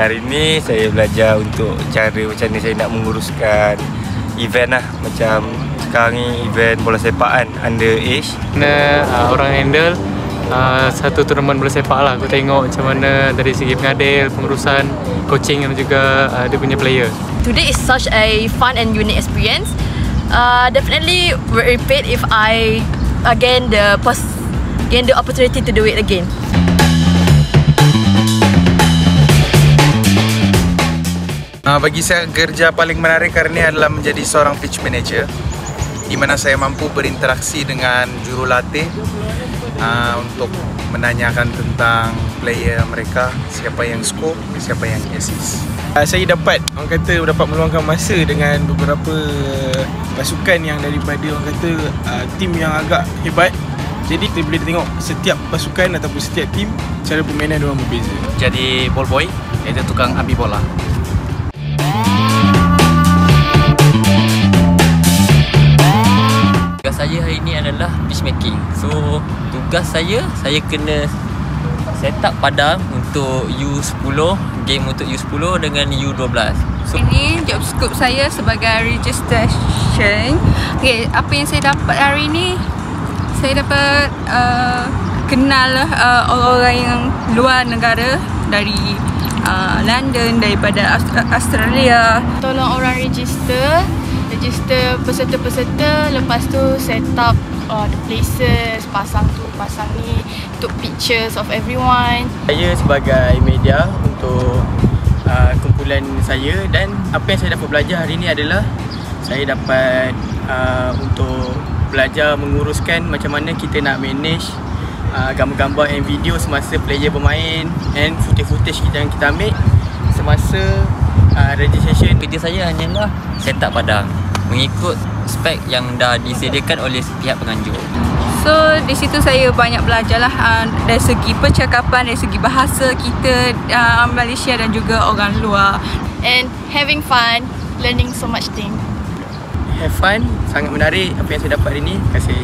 hari ni saya belajar untuk cara macam ni saya nak menguruskan event lah. Macam sekarang ni event bola sepak kan, under age. Kena orang handle satu turnamen bola sepak lah. Aku tengok macam mana dari segi pengadil, pengurusan, coaching dan juga dia punya player. Today is such a fun and unique experience. Definitely will repeat if I gain the opportunity to do it again. Bagi saya, kerja paling menarik hari ini adalah menjadi seorang pitch manager, di mana saya mampu berinteraksi dengan jurulatih untuk menanyakan tentang player mereka, siapa yang score, siapa yang assist. Saya dapat meluangkan masa dengan beberapa pasukan yang daripada tim yang agak hebat. Jadi kita boleh tengok setiap pasukan ataupun setiap tim cara permainan diorang berbeza. Jadi ball boy, iaitu tukang ambil bola. Tugas saya hari ini adalah pitch making. So tugas saya kena set up padang untuk U10, game untuk U10 dengan U12. So ini job scope saya sebagai registration. Okay, apa yang saya dapat hari ini, saya dapat kenal orang-orang yang luar negara, dari London, daripada Australia. Tolong orang register peserta-peserta, lepas tu set up the places, pasang ni untuk pictures of everyone. Saya sebagai media untuk kumpulan saya, dan apa yang saya dapat belajar hari ini adalah saya dapat untuk belajar menguruskan macam mana kita nak manage gambar-gambar and video semasa player bermain, and footage yang kita ambil semasa registration. kerja saya hanyalah set up padang mengikut spek yang dah disediakan oleh pihak penganjur. So di situ saya banyak belajar lah dari segi percakapan, dari segi bahasa kita Malaysia dan juga orang luar. And having fun, learning so much things. Have fun, sangat menarik apa yang saya dapat hari ini. Terima kasih.